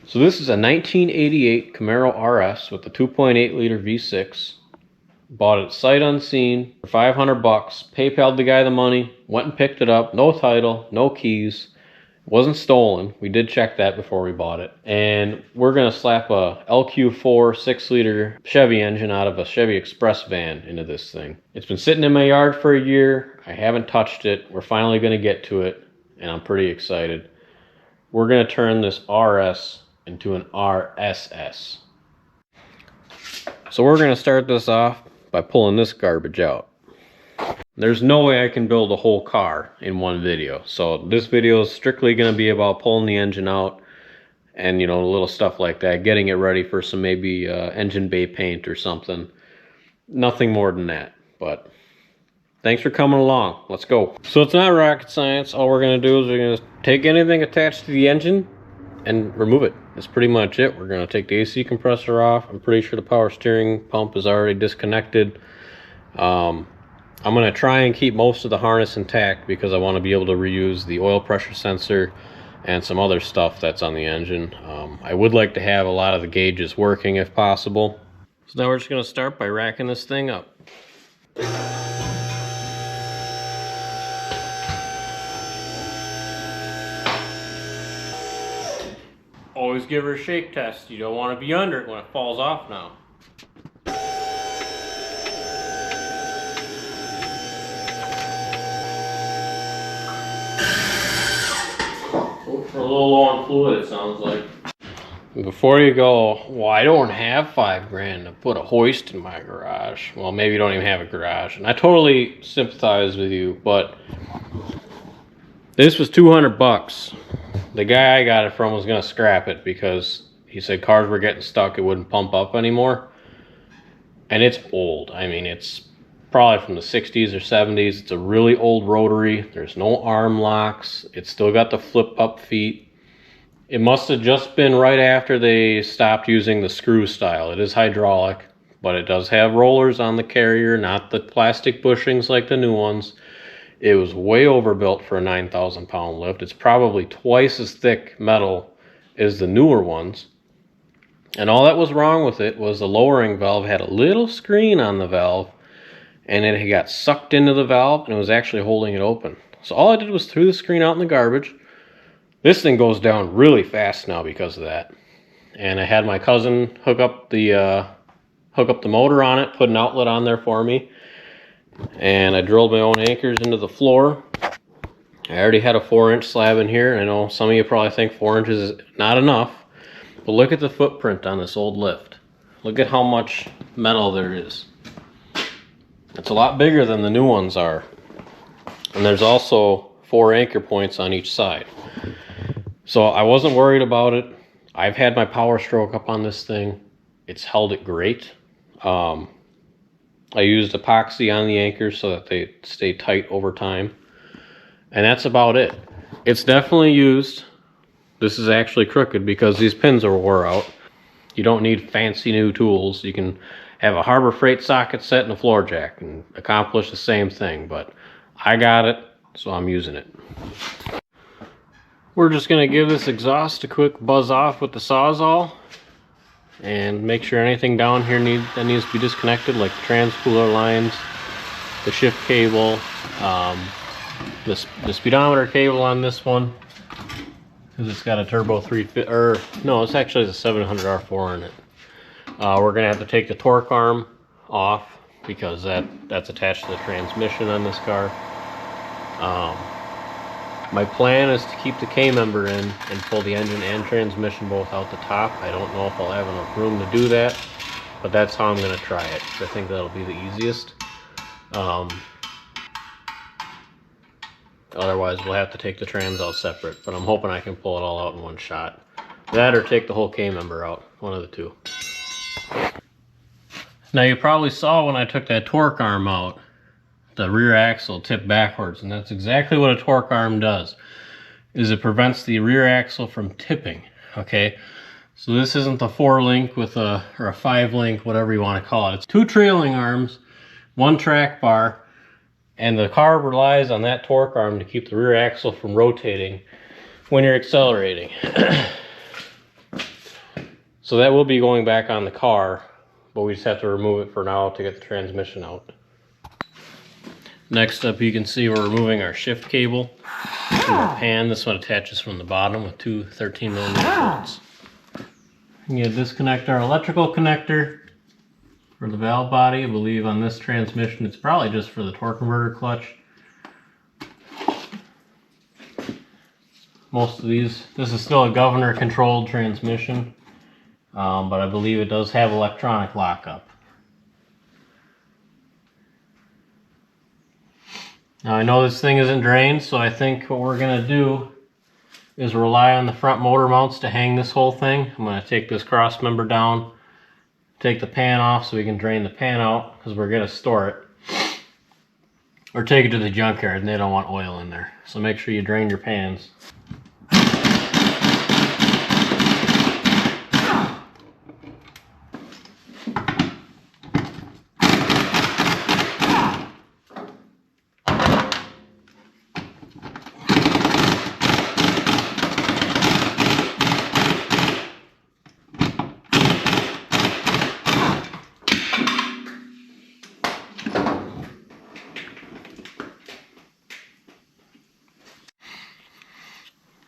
So this is a 1988 Camaro RS with a 2.8 liter V6. Bought it sight unseen for 500 bucks. PayPal'd the guy the money, went and picked it up. No title, no keys. It wasn't stolen. We did check that before we bought it. And we're gonna slap a LQ4 6-liter Chevy engine out of a Chevy Express van into this thing. It's been sitting in my yard for a year. I haven't touched it. We're finally gonna get to it, and I'm pretty excited. We're gonna turn this RS into an RSS. So we're gonna start this off by pulling this garbage out. There's no way I can build a whole car in one video. So this video is strictly gonna be about pulling the engine out and, you know, little stuff like that, getting it ready for some maybe engine bay paint or something. Nothing more than that, but thanks for coming along. Let's go. So it's not rocket science. All we're gonna do is we're gonna take anything attached to the engine and remove it. That's pretty much it. We're going to take the AC compressor off. I'm pretty sure the power steering pump is already disconnected. I'm going to try and keep most of the harness intact because I want to be able to reuse the oil pressure sensor and some other stuff that's on the engine. I would like to have a lot of the gauges working if possible. So now we're just going to start by racking this thing up. Always give her a shake test. You don't want to be under it when it falls off now. We're a little low on fluid, it sounds like. Before you go, well, I don't have $5 to put a hoist in my garage. Well, maybe you don't even have a garage. And I totally sympathize with you, but this was 200 bucks. The guy I got it from was going to scrap it because he said cars were getting stuck, it wouldn't pump up anymore. And it's old. I mean, it's probably from the 60s or 70s. It's a really old rotary. There's no arm locks. It's still got the flip up feet. It must have just been right after they stopped using the screw style. It is hydraulic, but it does have rollers on the carrier, not the plastic bushings like the new ones. It was way overbuilt for a 9,000 pound lift. It's probably twice as thick metal as the newer ones. And all that was wrong with it was the lowering valve had a little screen on the valve, and it had got sucked into the valve and it was actually holding it open. So all I did was threw the screen out in the garbage. This thing goes down really fast now because of that. And I had my cousin hook up the motor on it, put an outlet on there for me. And I drilled my own anchors into the floor. I already had a 4-inch slab in here. I know some of you probably think 4 inches is not enough, but look at the footprint on this old lift. Look at how much metal there is. It's a lot bigger than the new ones are. And there's also 4 anchor points on each side. So I wasn't worried about it. I've had my power stroke up on this thing. It's held it great. I used epoxy on the anchors so that they stay tight over time. And that's about it. It's definitely used. This is actually crooked because these pins are wore out. You don't need fancy new tools. You can have a Harbor Freight socket set and a floor jack and accomplish the same thing. But I got it, so I'm using it. We're just going to give this exhaust a quick buzz off with the Sawzall. And make sure anything down here that needs to be disconnected, like the transpooler lines, the shift cable, the speedometer cable on this one, because it's got a turbo 350, or no, it's actually a 700 R4 in it. We're gonna have to take the torque arm off because that's attached to the transmission on this car. My plan is to keep the K-member in and pull the engine and transmission both out the top. I don't know if I'll have enough room to do that, but that's how I'm going to try it. I think that'll be the easiest. Otherwise, we'll have to take the trans out separate, but I'm hoping I can pull it all out in one shot. That or take the whole K-member out, one of the two. Now you probably saw when I took that torque arm out, the rear axle tipped backwards, and that's exactly what a torque arm does, is it prevents the rear axle from tipping, okay? So this isn't the 4-link with or a 5-link, whatever you want to call it. It's 2 trailing arms, 1 track bar, And the car relies on that torque arm to keep the rear axle from rotating when you're accelerating. So that will be going back on the car, but we just have to remove it for now to get the transmission out. Next up, you can see we're removing our shift cable from our pan. This one attaches from the bottom with two 13mm bolts. You disconnect our electrical connector for the valve body. I believe on this transmission it's probably just for the torque converter clutch. Most of these, this is still a governor controlled transmission, but I believe it does have electronic lockup. Now I know this thing isn't drained, so I think what we're going to do is rely on the front motor mounts to hang this whole thing. I'm going to take this cross member down, take the pan off so we can drain the pan out, because we're going to store it. Or take it to the junkyard and they don't want oil in there. So make sure you drain your pans.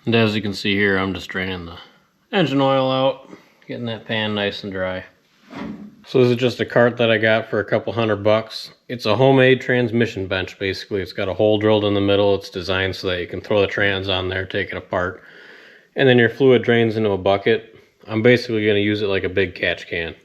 And as you can see here, I'm just draining the engine oil out, getting that pan nice and dry. So this is just a cart that I got for a couple $100. It's a homemade transmission bench, basically. It's got a hole drilled in the middle. It's designed so that you can throw the trans on there, take it apart, and then your fluid drains into a bucket. I'm basically going to use it like a big catch can.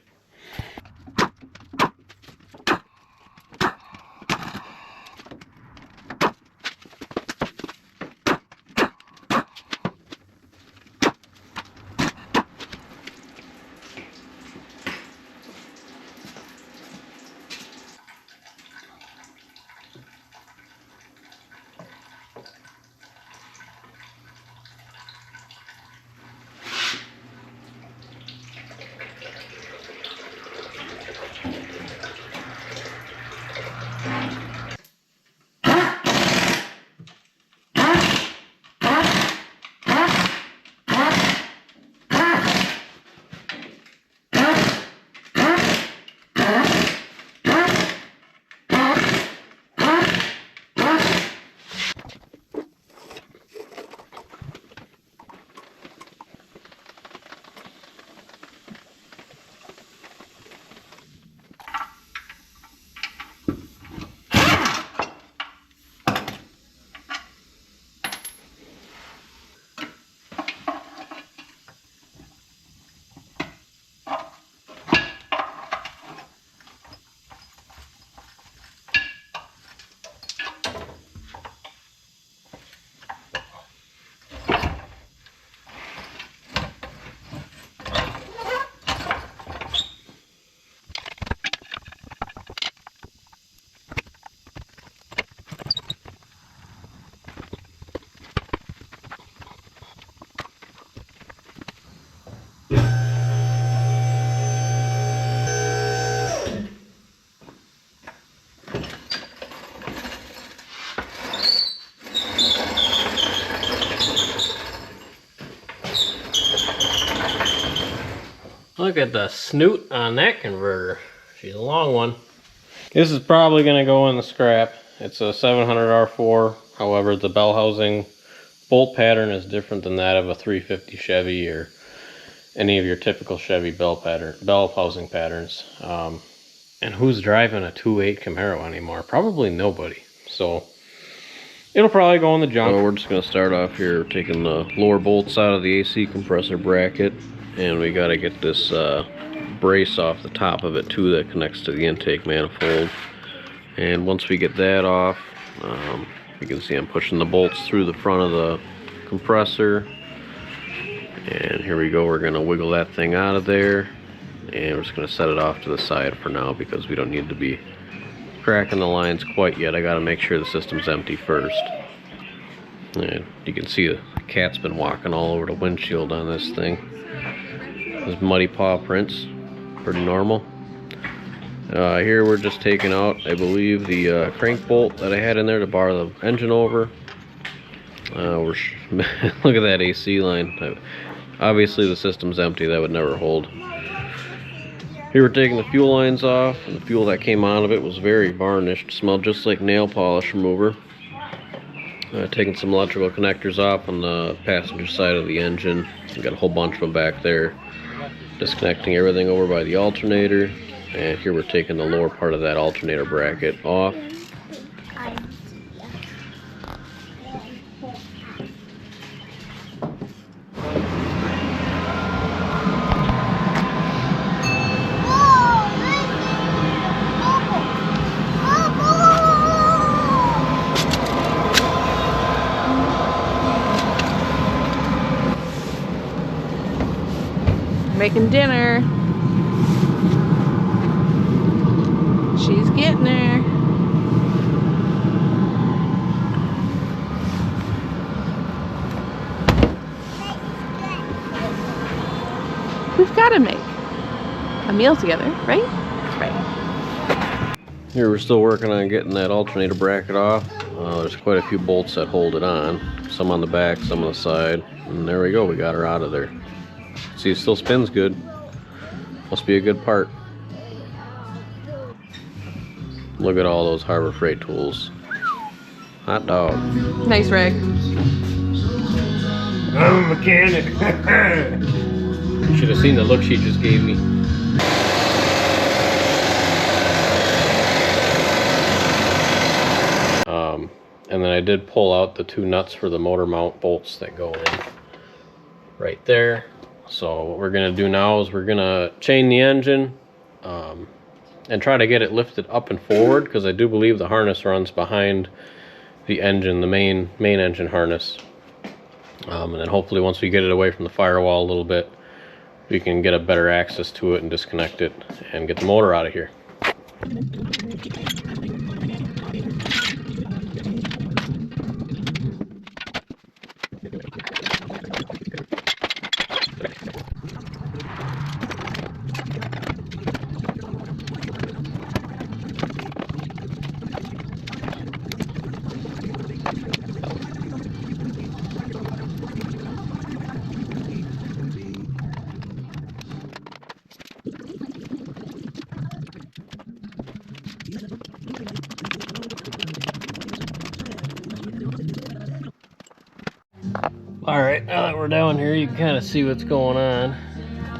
Look at the snoot on that converter. She's a long one. This is probably going to go in the scrap. It's a 700 R4. However, the bell housing bolt pattern is different than that of a 350 Chevy or any of your typical Chevy bell housing patterns. And who's driving a 2.8 Camaro anymore? Probably nobody. So it'll probably go in the junk. So we're just going to start off here taking the lower bolts out of the AC compressor bracket. And we got to get this brace off the top of it too that connects to the intake manifold. And once we get that off, you can see I'm pushing the bolts through the front of the compressor. And here we go, we're going to wiggle that thing out of there. And we're just going to set it off to the side for now because we don't need to be cracking the lines quite yet. I got to make sure the system's empty first. And you can see the cat's been walking all over the windshield on this thing. Those muddy paw prints, pretty normal. Here we're just taking out, I believe, the crank bolt that I had in there to bar the engine over. Look at that AC line. Obviously the system's empty, that would never hold. Here we're taking the fuel lines off, and the fuel that came out of it was very varnished, smelled just like nail polish remover. Taking some electrical connectors off on the passenger side of the engine. We've got a whole bunch of them back there. Disconnecting everything over by the alternator, and here we're taking the lower part of that alternator bracket off. Making dinner. She's getting there. We've got to make a meal together, right? Right. Here we're still working on getting that alternator bracket off. There's quite a few bolts that hold it on. Some on the back, some on the side. And there we go, we got her out of there. See, it still spins good. Must be a good part. Look at all those Harbor Freight tools. Hot dog. Nice rig. I'm a mechanic. You should have seen the look she just gave me. And then I did pull out the 2 nuts for the motor mount bolts that go in right there. So what we're gonna do now is we're gonna chain the engine and try to get it lifted up and forward, because I do believe the harness runs behind the engine, the main engine harness. And then hopefully once we get it away from the firewall a little bit, we can get a better access to it and disconnect it and get the motor out of here. Alright, now that we're down here, you can kind of see what's going on.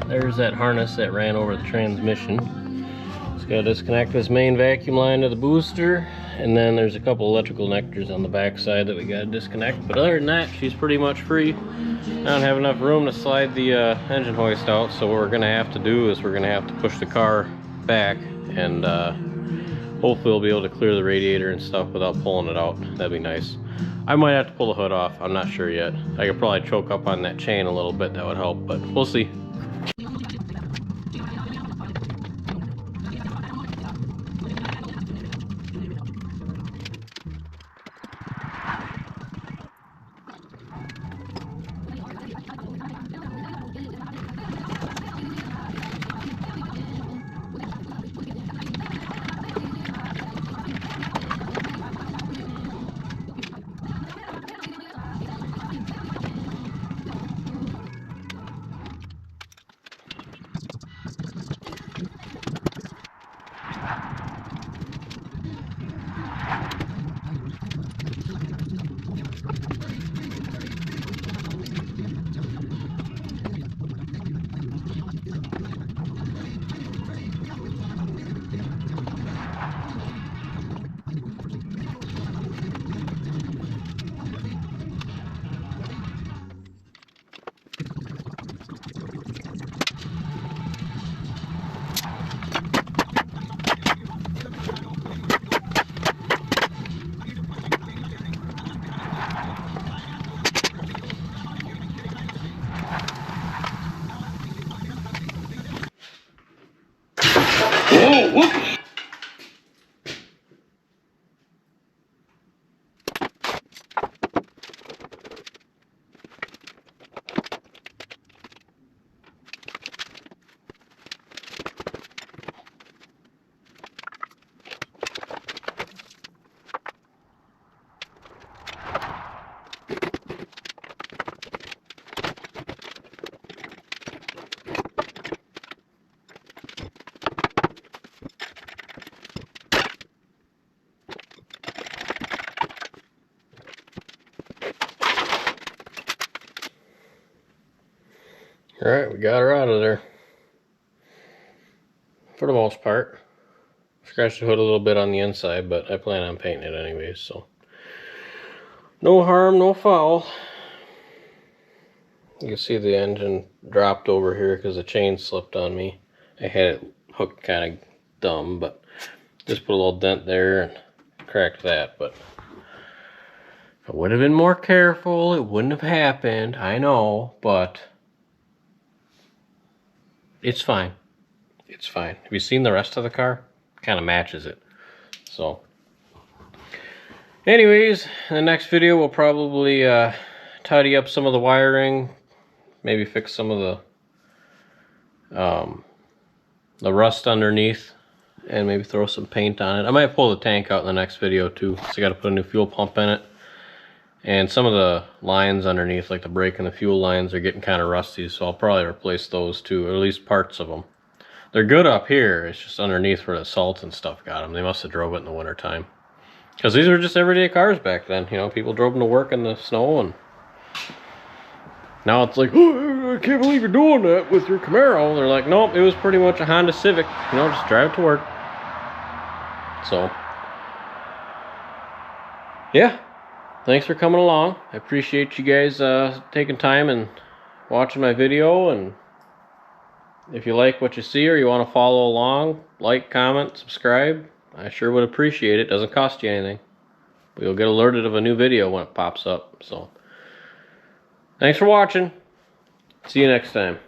There's that harness that ran over the transmission. Just gotta disconnect this main vacuum line to the booster, and then there's a couple electrical connectors on the back side that we gotta disconnect. But other than that, she's pretty much free. I don't have enough room to slide the engine hoist out, so what we're gonna have to do is we're gonna have to push the car back, and hopefully we'll be able to clear the radiator and stuff without pulling it out. That'd be nice. I might have to pull the hood off, I'm not sure yet. I could probably choke up on that chain a little bit, that would help, but we'll see. Alright, we got her out of there. For the most part. Scratched the hood a little bit on the inside, but I plan on painting it anyways, so. No harm, no foul. You can see the engine dropped over here because the chain slipped on me. I had it hooked kind of dumb, but just put a little dent there and cracked that. But if I would have been more careful, it wouldn't have happened. I know, but it's fine. It's fine. Have you seen the rest of the car? Kind of matches it. So, anyways, in the next video we'll probably tidy up some of the wiring, maybe fix some of the rust underneath, and maybe throw some paint on it. I might pull the tank out in the next video too, so I got to put a new fuel pump in it. And some of the lines underneath, like the brake and the fuel lines, are getting kind of rusty, so I'll probably replace those too, or at least parts of them. They're good up here, it's just underneath where the salt and stuff got them. They must have drove it in the winter time. Because these were just everyday cars back then, you know, people drove them to work in the snow, and now it's like, oh, I can't believe you're doing that with your Camaro. They're like, nope, it was pretty much a Honda Civic, you know, just drive it to work. So, yeah, thanks for coming along. I appreciate you guys taking time and watching my video, and if you like what you see or you want to follow along, like, comment, subscribe. I sure would appreciate it. Doesn't cost you anything. You'll get alerted of a new video when it pops up. So, thanks for watching. See you next time.